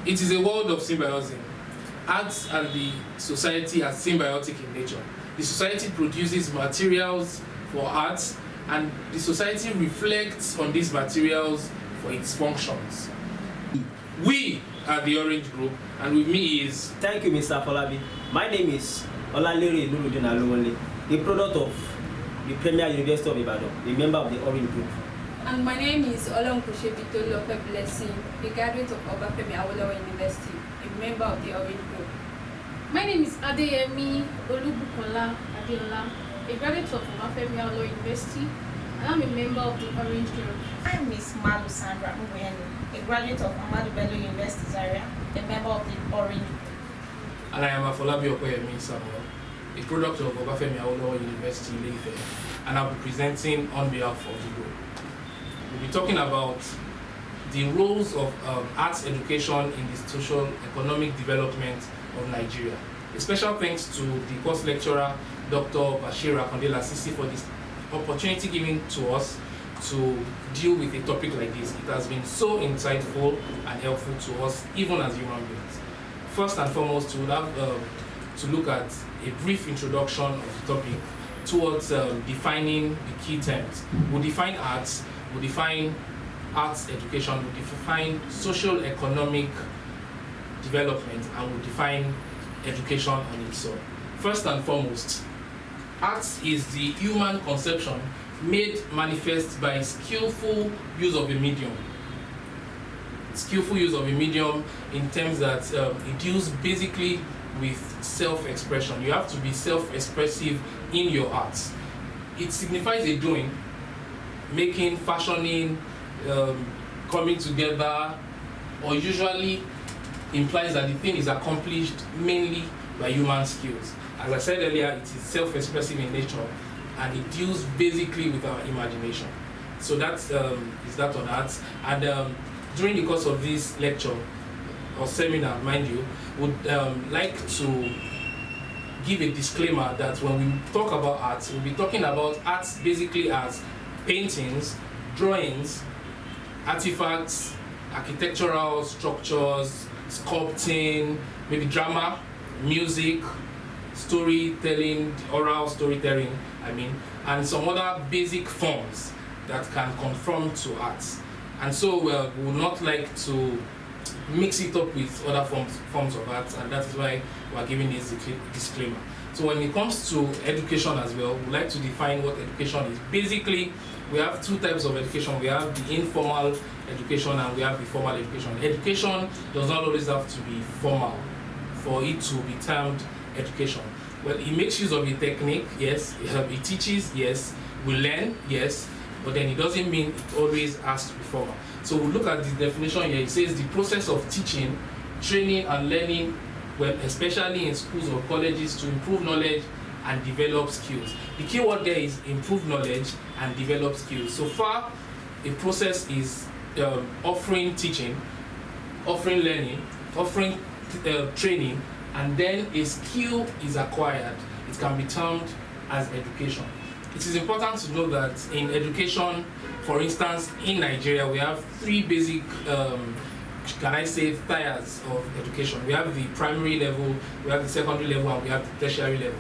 It is a world of symbiosis. Arts and the society are symbiotic in nature. The society produces materials for arts, and the society reflects on these materials for its functions. We are the Orange Group, and with me is... Thank you, Mr. Folabi. My name is Olalere Nurudin Alowole, a product of the Premier University of Ibadan, a member of the Orange Group. And my name is Olonkushebi Lope Blessing, a graduate of Obafemi Awolowo University, a member of the Orange Group. My name is Adeyemi Olubukola Adeola, a graduate of Obafemi Awolowo University, and I'm a member of the Orange Group. I'm Miss Malu Sandra Mubuyeni, a graduate of Ahmadu Bello University Zaria, a member of the Orange Group. And I am Afolabi Okoyemi Samuel, a product of Obafemi Awolowo University Ile-Ife, and I'll be presenting on behalf of the group. We'll be talking about the roles of arts education in the social economic development of Nigeria. A special thanks to the course lecturer, Dr. Bashir Akonde Lasisi, for this opportunity given to us to deal with a topic like this. It has been so insightful and helpful to us, even as human beings. First and foremost, we'll have to look at a brief introduction of the topic towards defining the key terms. We'll define arts, we'll define arts education, we'll define social economic development, and we'll define education on its own. First and foremost, arts is the human conception made manifest by skillful use of a medium. Skillful use of a medium in terms that it deals basically with self-expression. You have to be self-expressive in your arts. It signifies a doing, making, fashioning, coming together, or usually implies that the thing is accomplished mainly by human skills. As I said earlier, it is self-expressive in nature, and it deals basically with our imagination. So that is that on arts. And during the course of this lecture, or seminar, mind you, would like to give a disclaimer that when we talk about arts, we'll be talking about arts basically as paintings, drawings, artifacts, architectural structures, sculpting, maybe drama, music, storytelling, oral storytelling, and some other basic forms that can conform to arts. And so we would not like to mix it up with other forms of arts, and that is why we are giving this disclaimer. So when it comes to education as well, we like to define what education is. Basically, we have two types of education. We have the informal education and we have the formal education. Education does not always have to be formal for it to be termed education. Well, it makes use of a technique, yes. It teaches, yes. We learn, yes. But then it doesn't mean it always has to be formal. So we'll look at the definition here. It says the process of teaching, training, and learning, well, especially in schools or colleges, to improve knowledge and develop skills. The key word there is improve knowledge and develop skills. So far, a process is offering teaching, offering learning, offering training, and then a skill is acquired. It can be termed as education. It is important to know that in education, for instance, in Nigeria, we have three basic, tiers of education. We have the primary level, we have the secondary level, and we have the tertiary level.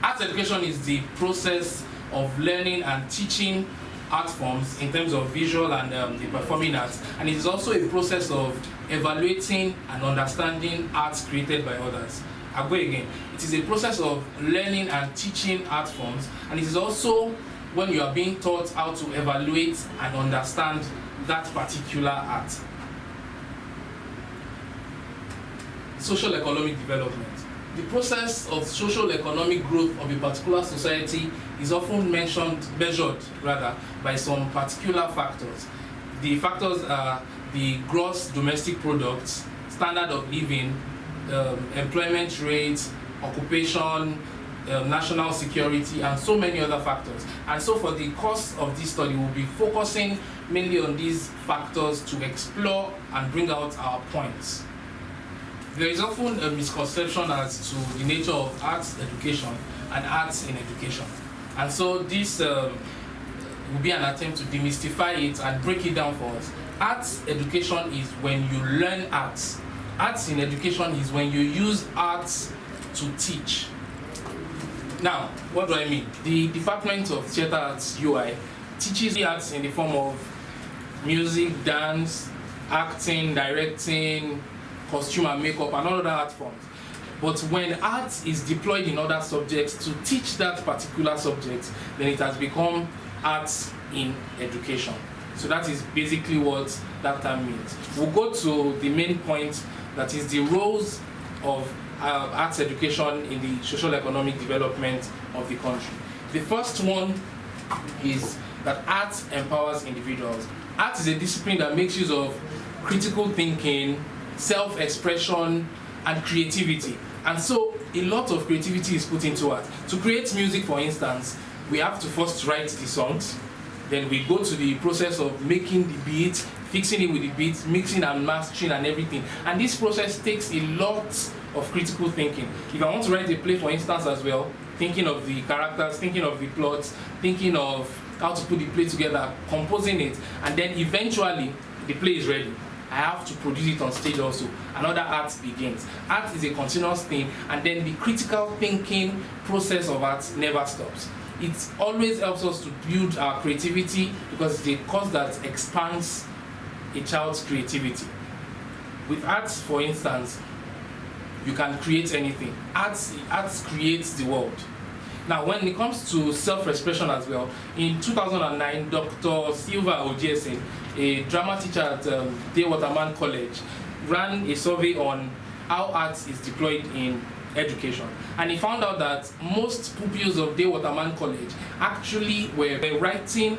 Arts education is the process of learning and teaching art forms in terms of visual and the performing arts, and it is also a process of evaluating and understanding arts created by others. I'll go again. It is a process of learning and teaching art forms, and it is also when you are being taught how to evaluate and understand that particular art. Social economic development. The process of social economic growth of a particular society is often measured by some particular factors. The factors are the gross domestic product, standard of living, employment rates, occupation, national security, and so many other factors. And so for the course of this study, we'll be focusing mainly on these factors to explore and bring out our points. There is often a misconception as to the nature of arts education and arts in education. And so this will be an attempt to demystify it and break it down for us. Arts education is when you learn arts arts in education is when you use arts to teach. Now, what do I mean? The Department of Theatre Arts UI teaches the arts in the form of music, dance, acting, directing, costume and makeup, and all other art forms. But when art is deployed in other subjects to teach that particular subject, then it has become arts in education. So that is basically what that term means. We'll go to the main point, that is the roles of arts education in the social economic development of the country. The first one is that art empowers individuals. Art is a discipline that makes use of critical thinking, self-expression, and creativity. And so a lot of creativity is put into art. To create music, for instance, we have to first write the songs, then we go to the process of making the beat, fixing it with the beat, mixing and mastering and everything. And this process takes a lot of critical thinking. If I want to write a play, for instance, as well, thinking of the characters, thinking of the plots, thinking of how to put the play together, composing it, and then eventually the play is ready. I have to produce it on stage also. Another art begins. Art is a continuous thing, and then the critical thinking process of art never stops. It always helps us to build our creativity because it's a cause that expands a child's creativity. With arts, for instance, you can create anything. Arts creates the world. Now, when it comes to self-expression as well, in 2009, Dr. Silva Ojesin, a drama teacher at Day Waterman College, ran a survey on how arts is deployed in education. And he found out that most pupils of Day Waterman College actually were writing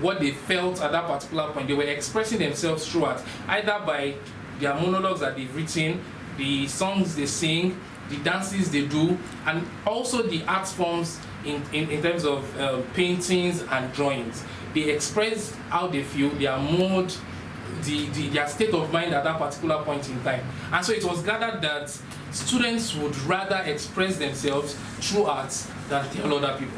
what they felt at that particular point. They were expressing themselves through art, either by their monologues that they've written, the songs they sing, the dances they do, and also the art forms in terms of paintings and drawings. They express how they feel, their mood, their state of mind at that particular point in time. And so it was gathered that students would rather express themselves through arts than tell other people.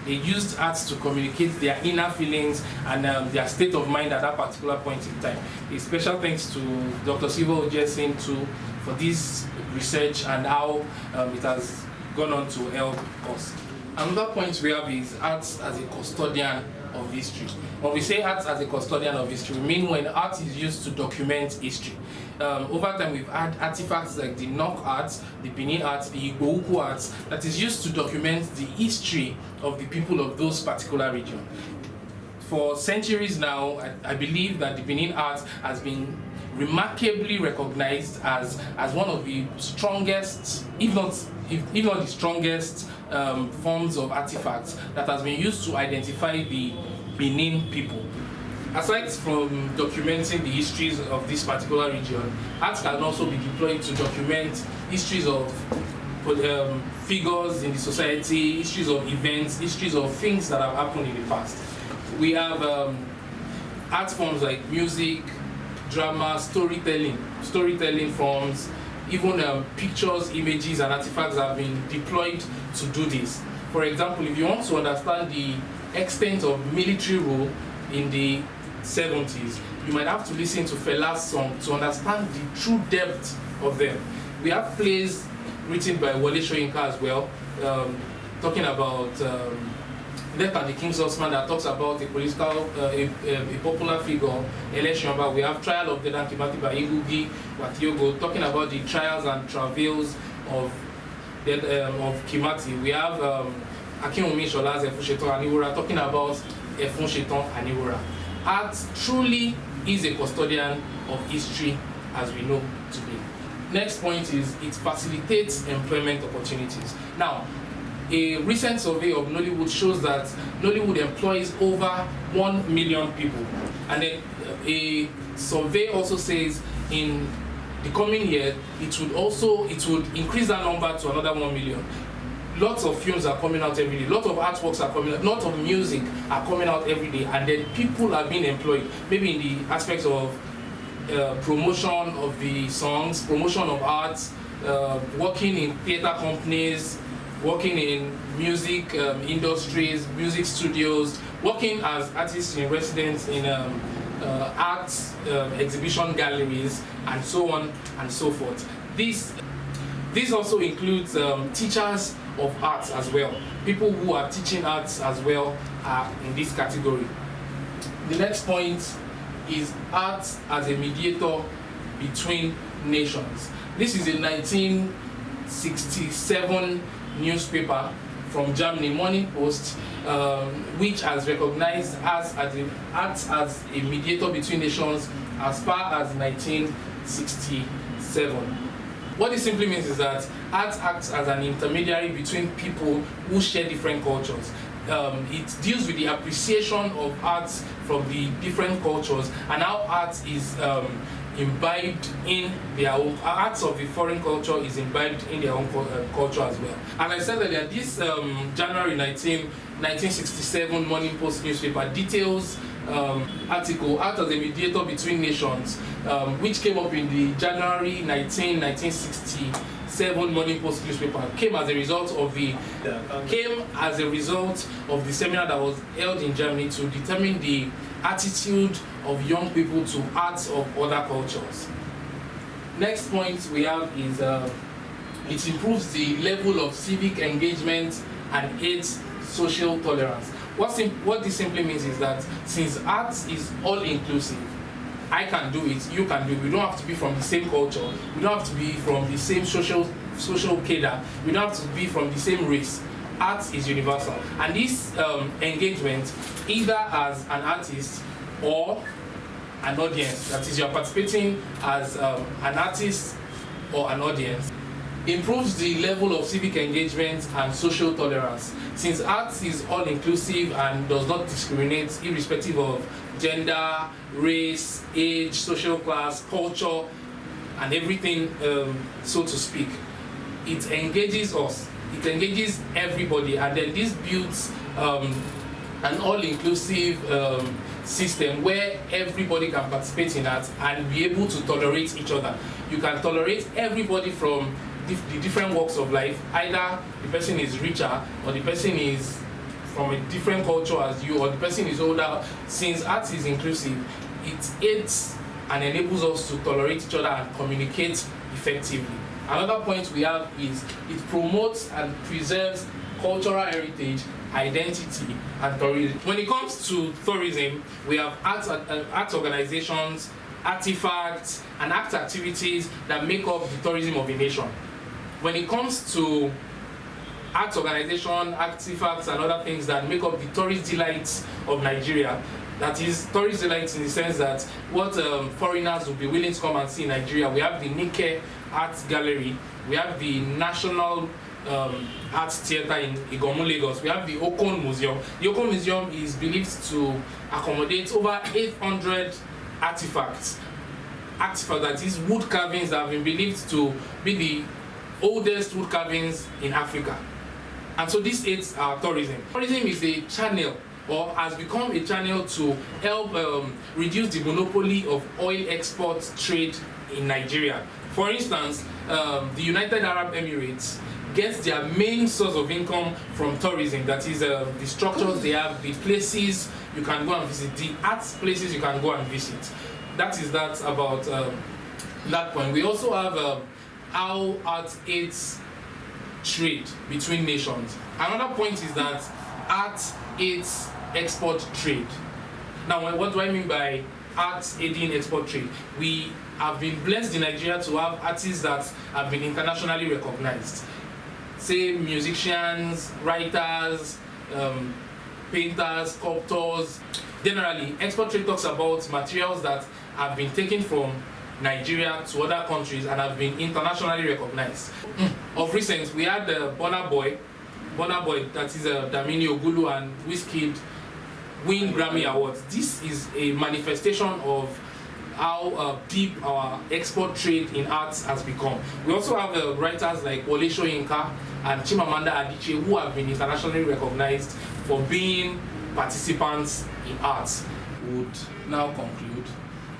They used arts to communicate their inner feelings and their state of mind at that particular point in time. A special thanks to Dr. Silva Ojesin too for this research and how it has gone on to help us. Another point we have is arts as a custodian of history. When we say arts as a custodian of history, we mean when art is used to document history. Over time, we've had artifacts like the Nok arts, the Benin arts, the Igbo Ukwu arts that is used to document the history of the people of those particular regions. For centuries now, I believe that the Benin art has been remarkably recognized as one of the strongest, if not the strongest forms of artifacts that has been used to identify the Benin people. Aside from documenting the histories of this particular region, art can also be deployed to document histories of figures in the society, histories of events, histories of things that have happened in the past. We have art forms like music, drama, storytelling forms, even pictures, images, and artifacts have been deployed to do this. For example, if you want to understand the extent of military rule in the 70s, you might have to listen to Fela's song to understand the true depth of them. We have plays written by Wole Soyinka as well, talking about Death and the King's Horseman, that talks about a political, a popular figure, Election. We have Trial of Dedan Kimathi by Ngugi wa Thiong'o, talking about the trials and travails of Kimathi. We have Akinwunmi Shola's Efun Setan Aniwura, talking about Efun Setan Aniwura. Art truly is a custodian of history as we know today. Next point is it facilitates employment opportunities. Now, a recent survey of Nollywood shows that Nollywood employs over 1 million people. And then a survey also says in the coming year, it would increase that number to another 1 million. Lots of films are coming out every day, lots of artworks are coming out, lots of music are coming out every day, and then people are being employed, maybe in the aspects of promotion of the songs, promotion of arts, working in theater companies, working in music industries, music studios, working as artists in residence in art exhibition galleries, and so on and so forth. This also includes teachers of arts as well. People who are teaching arts as well are in this category. The next point is art as a mediator between nations. This is a 1967 newspaper from Germany, Morning Post, which has recognized art as a mediator between nations as far as 1967. What this simply means is that art acts as an intermediary between people who share different cultures. It deals with the appreciation of art from the different cultures and how art is imbibed in their own, arts of the foreign culture is imbibed in their own culture as well. And I said earlier, this January 1967 Morning Post newspaper details article, Art as a Mediator Between Nations, which came up in the January 1967 Morning Post newspaper, came as a result of the seminar that was held in Germany to determine the attitude of young people to arts of other cultures. Next point we have is it improves the level of civic engagement and aids social tolerance. What this simply means is that since art is all-inclusive, I can do it, you can do it. We don't have to be from the same culture. We don't have to be from the same social cadre. We don't have to be from the same race. Art is universal. And this engagement, either as an artist or an audience, that is, you're participating as an artist or an audience, improves the level of civic engagement and social tolerance. Since art is all-inclusive and does not discriminate irrespective of gender, race, age, social class, culture, and everything, so to speak, it engages us. It engages everybody, and then this builds an all-inclusive system where everybody can participate in art and be able to tolerate each other. You can tolerate everybody from the different walks of life. Either the person is richer or the person is from a different culture as you, or the person is older. Since art is inclusive, it aids and enables us to tolerate each other and communicate effectively. Another point we have is it promotes and preserves cultural heritage, identity, and tourism. When it comes to tourism, we have art organizations, artifacts, and art activities that make up the tourism of a nation. When it comes to art organization, artifacts, and other things that make up the tourist delights of Nigeria, that is, tourist delights in the sense that what foreigners will be willing to come and see in Nigeria, we have the Nike Art Gallery, we have the National Art Theatre in Igomu, Lagos, we have the Okon Museum. The Okon Museum is believed to accommodate over 800 artifacts, that is, wood carvings that have been believed to be the oldest wood carvings in Africa. And so this aids our tourism. Tourism is a channel, or has become a channel to help reduce the monopoly of oil export trade in Nigeria. For instance, the United Arab Emirates gets their main source of income from tourism. That is, the structures they have, the places you can go and visit, the art places you can go and visit. That is that about that point. We also have how art aids trade between nations. Another point is that art aids export trade. Now, what do I mean by art aiding export trade? We have been blessed in Nigeria to have artists that have been internationally recognized. Say musicians, writers, painters, sculptors. Generally, export trade talks about materials that have been taken from Nigeria to other countries and have been internationally recognized. Of recent, we had Burna Boy, that is Damini Ogulu and Wizkid, win Grammy Awards. This is a manifestation of how deep our export trade in arts has become. We also have writers like Wole Soyinka and Chimamanda Adichie, who have been internationally recognized for being participants in arts. We would now conclude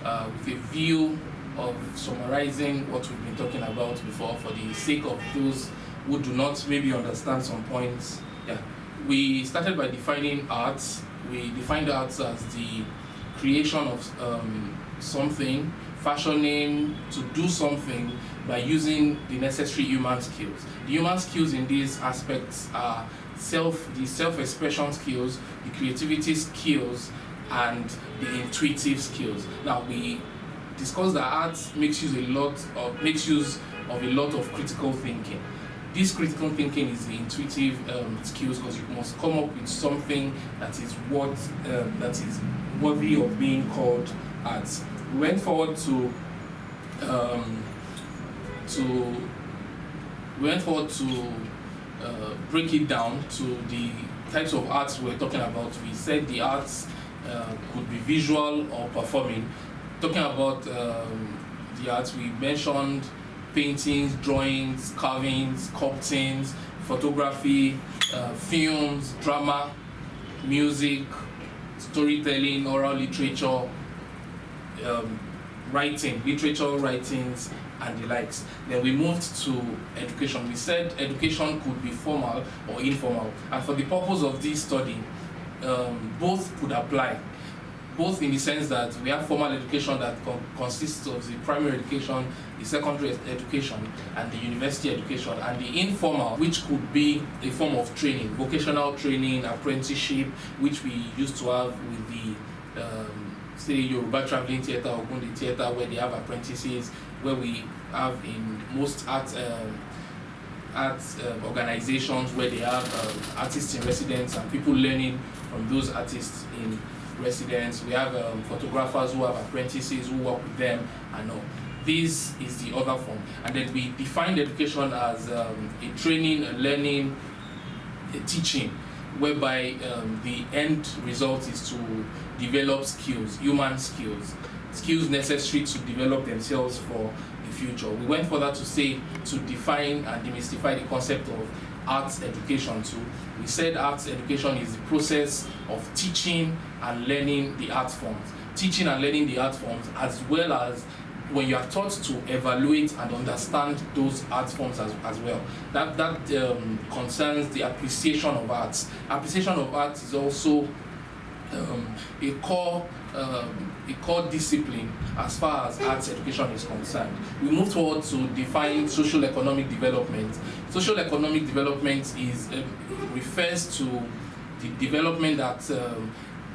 with a view of summarizing what we've been talking about before for the sake of those who do not maybe understand some points. Yeah. We started by defining arts. We defined arts as the creation of something, fashioning, to do something by using the necessary human skills. The human skills in these aspects are the self-expression skills, the creativity skills, and the intuitive skills. Now, we discussed that art makes use of a lot of critical thinking. This critical thinking is the intuitive skills, because you must come up with something that is worthy of being called art. We went forward to break it down to the types of arts we're talking about. We said the arts could be visual or performing. Talking about the arts, we mentioned paintings, drawings, carvings, sculptings, photography, films, drama, music, storytelling, oral literature, writings, and the likes. Then we moved to education. We said education could be formal or informal, and for the purpose of this study, both could apply. Both in the sense that we have formal education that consists of the primary education, the secondary education, and the university education, and the informal, which could be a form of training, vocational training, apprenticeship, which we used to have with the say Yoruba Traveling Theatre or Ogunde Theatre, where they have apprentices, where we have in most art organizations where they have artists in residence and people learning from those artists in residence. We have photographers who have apprentices who work with them and all. This is the other form. And then we defined education as a training, a learning, a teaching, whereby the end result is to develop skills, human skills necessary to develop themselves for the future. We went further to say, to define and demystify the concept of arts education too. We said arts education is the process of teaching and learning the art forms. Teaching and learning the art forms, as well as when you are taught to evaluate and understand those art forms as well. That concerns the appreciation of arts. Appreciation of arts is also a core discipline as far as arts education is concerned. We move forward to define social economic development. Social economic development refers to the development that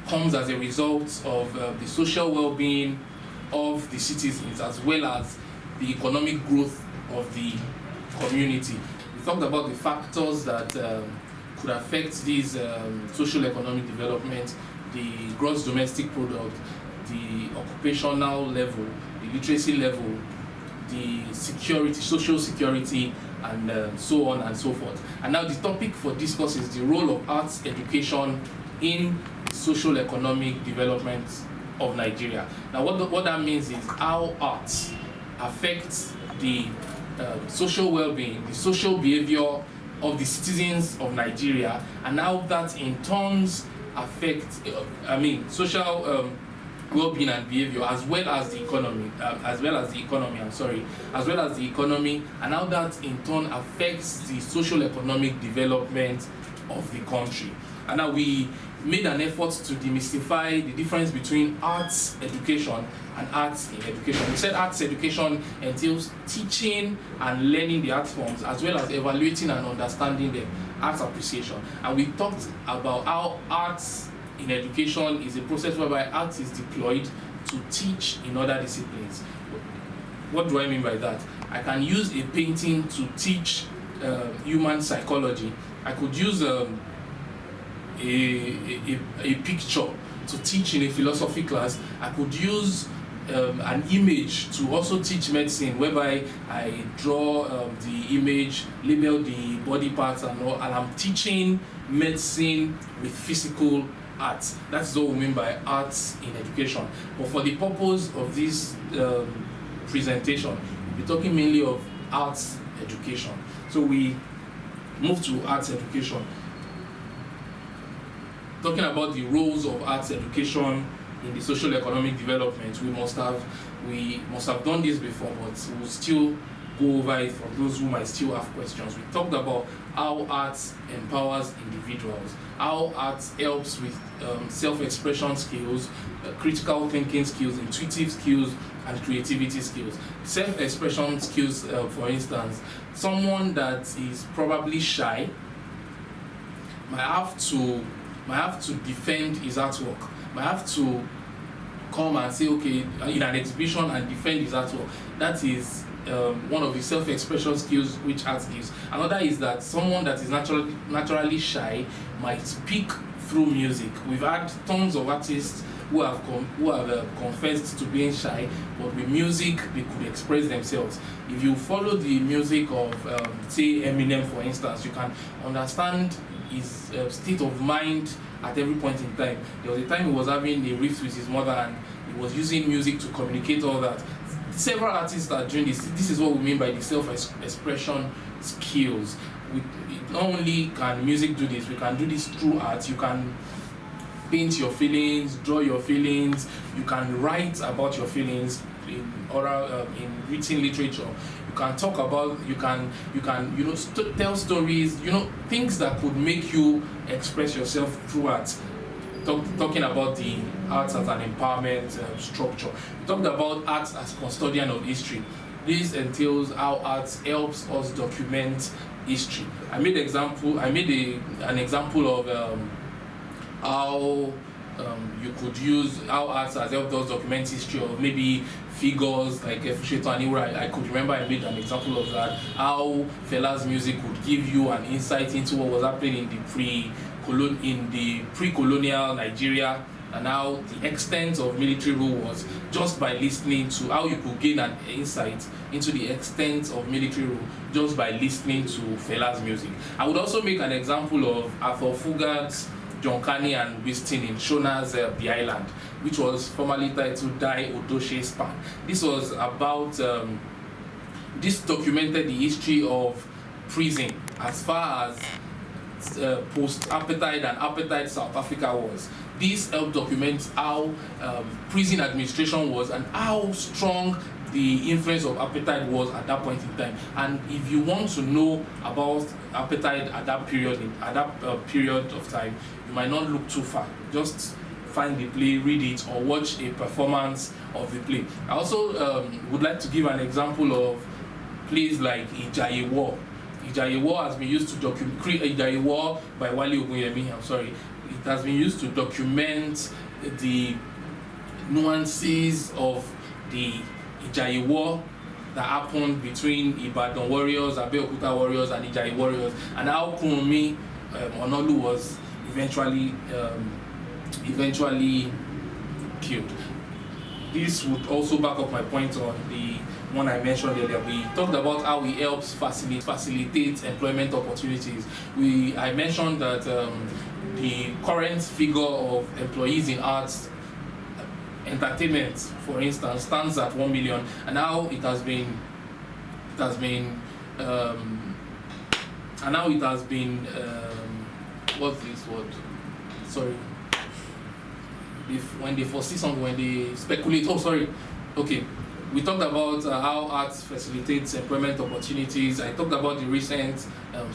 comes as a result of the social well-being of the citizens, as well as the economic growth of the community. We talked about the factors that could affect these social economic development: the gross domestic product, the occupational level, the literacy level, the security, social security, and so on and so forth. And now the topic for discourse is the role of arts education in social economic development of Nigeria. Now what that means is how arts affects the social well-being, the social behavior of the citizens of Nigeria, and how that in turns affects social well-being and behavior, as well as the economy, and how that in turn affects the social economic development of the country. And now we made an effort to demystify the difference between arts education and arts in education. We said arts education entails teaching and learning the art forms, as well as evaluating and understanding them, arts appreciation. And we talked about how arts in education is a process whereby art is deployed to teach in other disciplines. What do I mean by that? I can use a painting to teach human psychology. I could use a picture to teach in a philosophy class. I could use an image to also teach medicine, whereby I draw the image, label the body parts and all, and I'm teaching medicine with physical arts. That's what we mean by arts in education. But for the purpose of this presentation, we'll be talking mainly of arts education. So we move to arts education. Talking about the roles of arts education in the social economic development, we must have done this before, but we'll still go over it for those who might still have questions. We talked about how art empowers individuals, how art helps with self-expression skills, critical thinking skills, intuitive skills, and creativity skills. Self-expression skills, for instance, someone that is probably shy might have to defend his artwork, might have to come and say, okay, in an exhibition and defend his artwork. That is one of the self-expression skills which art gives. Another is that someone that is naturally shy might speak through music. We've had tons of artists who have confessed to being shy, but with music they could express themselves. If you follow the music of say Eminem, for instance, you can understand his state of mind at every point in time. There was a time he was having a rift with his mother and he was using music to communicate all that. Several artists are doing this. This is what we mean by the self-expression skills. Not only can music do this, we can do this through art. You can paint your feelings, draw your feelings. You can write about your feelings in oral, in written literature. You can talk about. You can tell stories. Things that could make you express yourself through art. Talking about the arts as an empowerment structure. We talked about arts as custodian of history. This entails how art helps us document history. I made an example of how you could use how arts has helped us document history of maybe figures like Efusheto Aniwura. I could remember I made an example of that. How Fela's music would give you an insight into what was happening in the pre-colonial Nigeria, and how the extent of military rule was just by listening to how you could gain an insight into the extent of military rule just by listening to Fela's music. I would also make an example of Arthur Fugard's John Carney and Whiston in Shona's The Island, which was formerly titled Die Odoshe Span. This was about, this documented the history of prison as far as post-apartheid and apartheid South Africa was. This helped document how prison administration was and how strong the influence of apartheid was at that point in time. And if you want to know about apartheid at that period of time, you might not look too far. Just find the play, read it, or watch a performance of the play. I also would like to give an example of plays like Ijaye War. Ijaye War has been used to document Ijaye War by Wale Ogunyemi. I'm sorry. It has been used to document the nuances of the Ijaye War that happened between Ibadan warriors, Abeokuta warriors, and Ijaye warriors, and how Kunmi Onolu was eventually killed. This would also back up my point on the one I mentioned earlier. We talked about how it helps facilitate employment opportunities. I mentioned that the current figure of employees in arts entertainment, for instance, stands at 1 million, and now it has been what's this word? Sorry. When they foresee something, when they speculate. Oh, sorry. Okay. We talked about how arts facilitates employment opportunities. I talked about the recent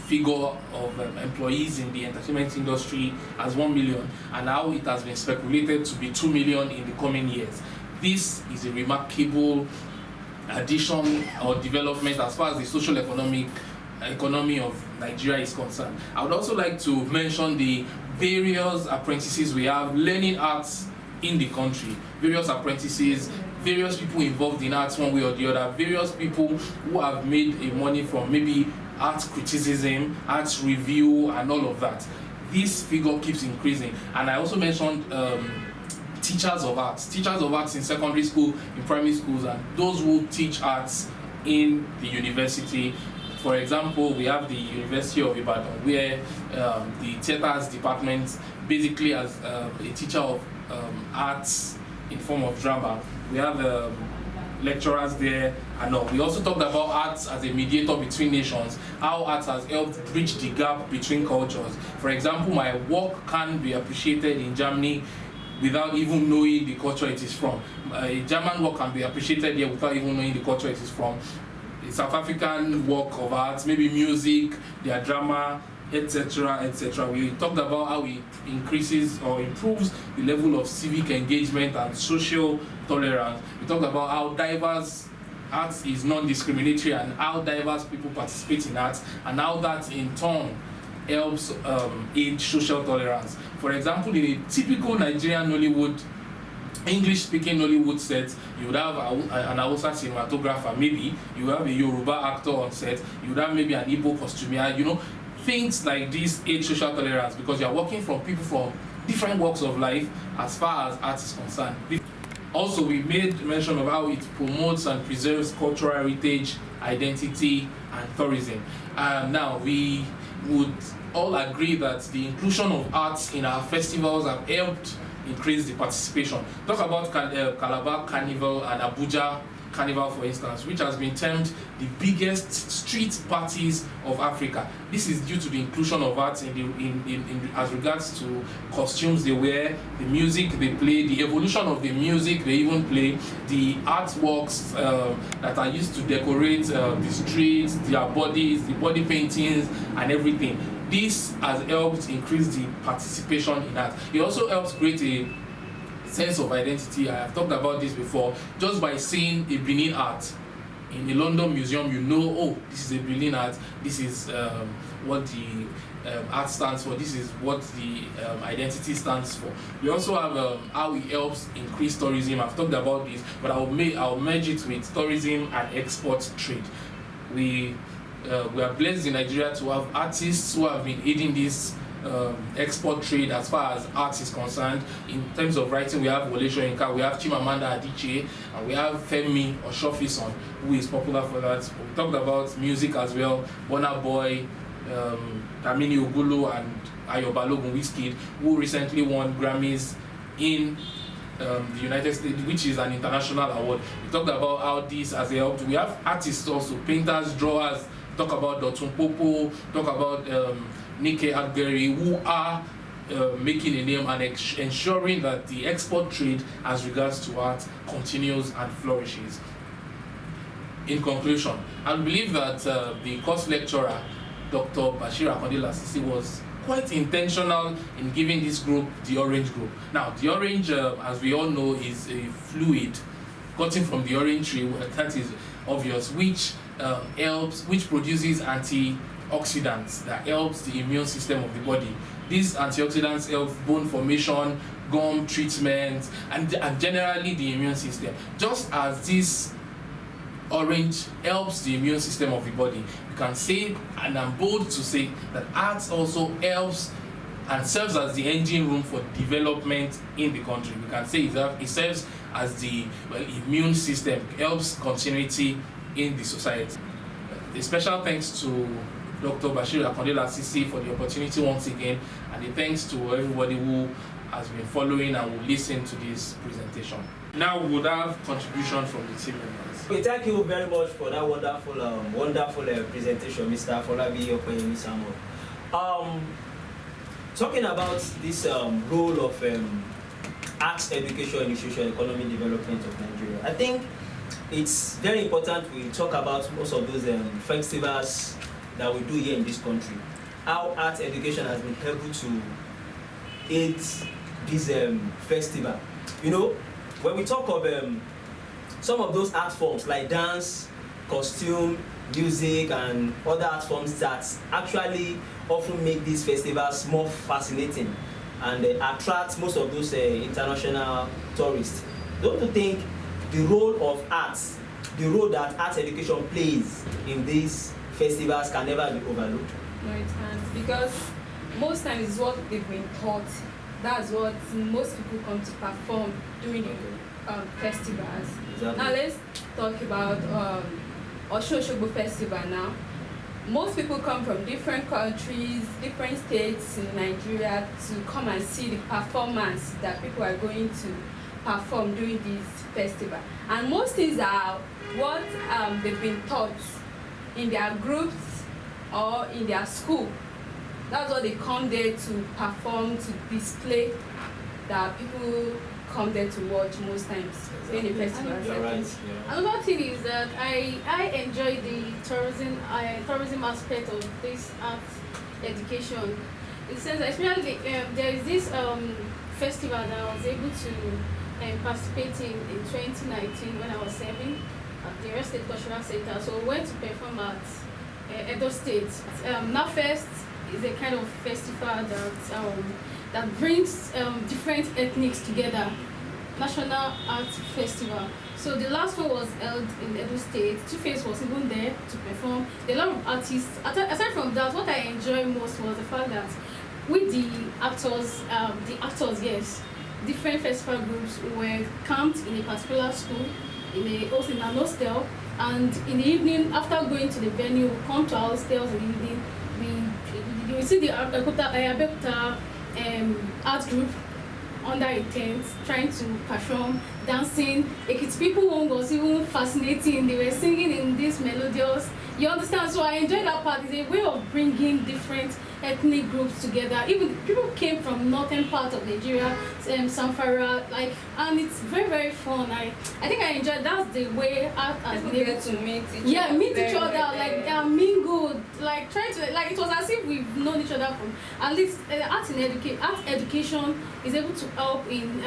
figure of employees in the entertainment industry as 1 million, and how it has been speculated to be 2 million in the coming years. This is a remarkable addition or development as far as the social economy of Nigeria is concerned. I would also like to mention the various apprentices we have learning arts in the country. Various apprentices, various people involved in arts one way or the other, various people who have made a money from maybe art criticism, arts review, and all of that. This figure keeps increasing. And I also mentioned teachers of arts in secondary school, in primary schools, and those who teach arts in the university. For example, we have the University of Ibadan, where the theatres department basically has a teacher of arts in form of drama. We have lecturers there, and we also talked about arts as a mediator between nations, how arts has helped bridge the gap between cultures. For example, my work can be appreciated in Germany without even knowing the culture it is from. A German work can be appreciated here without even knowing the culture it is from. South African work of art, maybe music, their drama, etc., etc. We talked about how it increases or improves the level of civic engagement and social tolerance. We talked about how diverse arts is non-discriminatory and how diverse people participate in arts, and how that in turn helps aid social tolerance. For example, in a typical Nigerian Nollywood, English-speaking Nollywood set, you would have an Hausa cinematographer, maybe you have a Yoruba actor on set, you would have maybe an Igbo costumier, you know, things like this aid social tolerance because you are working from people from different walks of life as far as art is concerned. Also, we made mention of how it promotes and preserves cultural heritage, identity, and tourism. Now, we would all agree that the inclusion of arts in our festivals have helped increase the participation. Talk about Calabar Carnival and Abuja Carnival, for instance, which has been termed the biggest street parties of Africa. This is due to the inclusion of arts in as regards to costumes they wear, the music they play, the evolution of the music they even play, the artworks that are used to decorate the streets, their bodies, the body paintings, and everything. This has helped increase the participation in art. It also helps create a sense of identity. I have talked about this before. Just by seeing a Benin art in a London museum, you know, oh, this is a Benin art, this is what the art stands for, this is what the identity stands for. We also have how it helps increase tourism. I've talked about this, but I'll merge it with tourism and export trade. We are blessed in Nigeria to have artists who have been aiding this export trade as far as art is concerned. In terms of writing, we have Wole Soyinka, we have Chimamanda Adichie, and we have Femi Oshofison, who is popular for that. We talked about music as well. Burna Boy, Damini Ogulu, and Ayo Balogun Wizkid, who recently won Grammys in the United States, which is an international award. We talked about how this has helped. We have artists also, painters, drawers. Talk about Dotun Popo, talk about Nike Adgeri, who are making a name and ensuring that the export trade as regards to art continues and flourishes. In conclusion, I believe that the course lecturer, Dr. Bashir Akande Lasisi, was quite intentional in giving this group the orange group. Now, the orange, as we all know, is a fluid gotten from the orange tree, that is obvious, which produces antioxidants that helps the immune system of the body. These antioxidants help bone formation, gum treatment, and generally the immune system. Just as this orange helps the immune system of the body, you can say, and I'm bold to say, that art also helps and serves as the engine room for development in the country. We can say it serves as the immune system, helps continuity in the society. A special thanks to Dr. Bashir Akande Lasisi for the opportunity once again, and a thanks to everybody who has been following and will listen to this presentation. Now we would have contribution from the team members. Okay, thank you very much for that wonderful presentation, Mr. Afolabi Opeyemi Samuel. Talking about this role of arts education in the socio-economic development of Nigeria, I think it's very important we talk about most of those festivals that we do here in this country. How art education has been able to aid this festival. You know, when we talk of some of those art forms like dance, costume, music, and other art forms that actually often make these festivals more fascinating and attract most of those international tourists. Don't you think the role of arts, the role that art education plays in these festivals can never be overlooked? No, it can't, because most times it's what they've been taught. That's what most people come to perform during the festivals. Exactly. Now let's talk about Osun Osogbo Festival now. Most people come from different countries, different states in Nigeria to come and see the performance that people are going to perform during this festival. And most things are what they've been taught in their groups or in their school. That's what they come there to perform, to display, that people come there to watch most times when the festival You're happens. right. Yeah. Another thing is that I enjoy the tourism aspect of this art education. In the sense that especially there is this festival that I was able to participate in 2019 when I was serving at the Oyo State Cultural Center. So we went to perform at Edo State. NAFest is a kind of festival that brings different ethnics together. National Art Festival. So the last one was held in Edo State. Two-Face was even there to perform. There are a lot of artists. Aside from that, what I enjoyed most was the fact that with the actors, yes, different festival groups were camped in a particular school, in an hostel, and in the evening, after going to the venue, we come to our hostels in the evening, we see the Abeokuta art group under a tent trying to perform, dancing. Ekiti people one was even fascinating. They were singing in this melodious. You understand? So I enjoyed that part. It's a way of bringing different ethnic groups together. Even people came from northern part of Nigeria, Zamfara, and it's very, very fun. I think I enjoyed. That's the way art has People been able get to meet each other. yeah, meet very each other, well. they are mingled, trying to, it was as if we've known each other from, at least art education is able to help in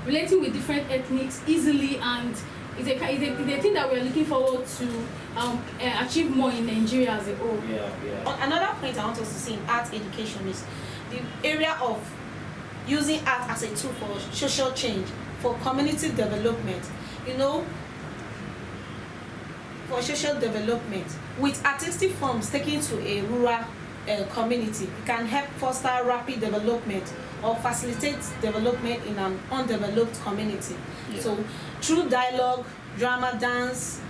relating with different ethnics easily, and it's a thing that we are looking forward to achieve more in Nigeria as a whole. Yeah. Another point I want us to see in art education is the area of using art as a tool for social change, for community development. For social development, with artistic forms taken to a rural community, it can help foster rapid development or facilitate development in an undeveloped community. Yeah. So through dialogue, drama, dance,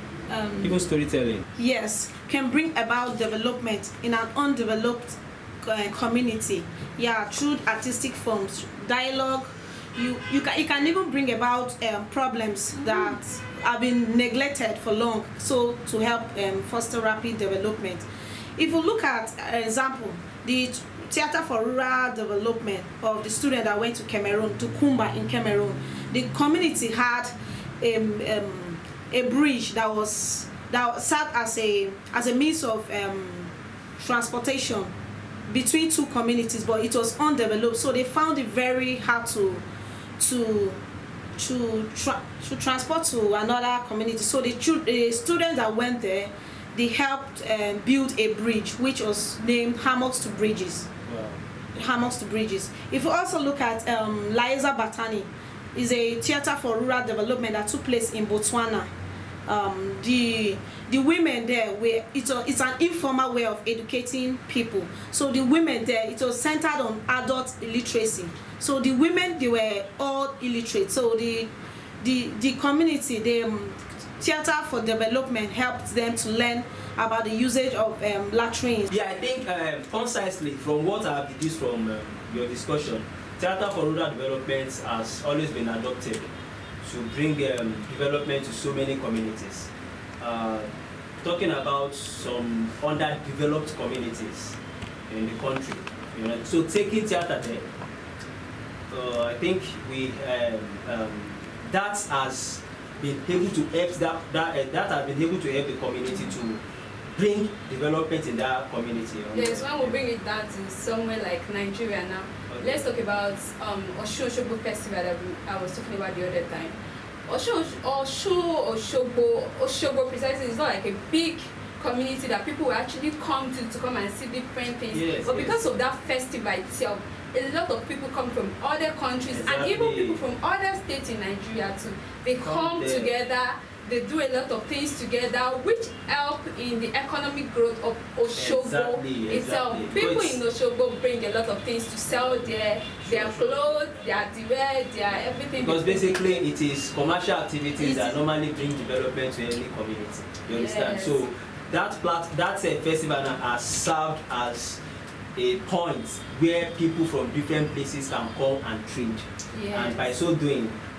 Even storytelling. yes, can bring about development in an undeveloped community. Yeah, through artistic forms, dialogue, you can even bring about problems that have been neglected for long, so to help foster rapid development. If you look at example, the Theatre for Rural Development of the student that went to Cameroon, to Kumba in Cameroon, the community had a bridge that served as a means of transportation between two communities, but it was undeveloped, so they found it very hard to transport to another community. So the students that went there, they helped build a bridge which was named Hammocks to Bridges. Wow. Hammocks to Bridges. If you also look at Liza Batani, is a theatre for rural development that took place in Botswana. The women there it's an informal way of educating people. So the women there, it was centered on adult illiteracy. So the women, they were all illiterate. So the community, the Theatre for Development helped them to learn about the usage of latrines. Yeah, I think concisely from what I have deduced from your discussion, Theatre for Rural Development has always been adopted to bring development to so many communities. Talking about some underdeveloped communities in the country, so taking theatre there, I think that has been able to help that has been able to help the community to bring development in that community. Yes, when we bring it down to somewhere like Nigeria now, Okay. let's talk about Osun Osogbo festival that I was talking about the other time. Osun Osogbo precisely is not like a big community that people will actually come to come and see different things. Yes, but yes. because of that festival itself, a lot of people come from other countries and Exactly. even people from other states in Nigeria too. They come there. together. They do a lot of things together, which help in the economic growth of Osogbo itself. Exactly. People Because in Osogbo bring a lot of things to sell their clothes, their wear, their everything. Because basically it is commercial activities It that is- normally bring development to any community. You understand? Yes. So that festival now has served as a point where people from different places can come and trade. Yes. And by so doing,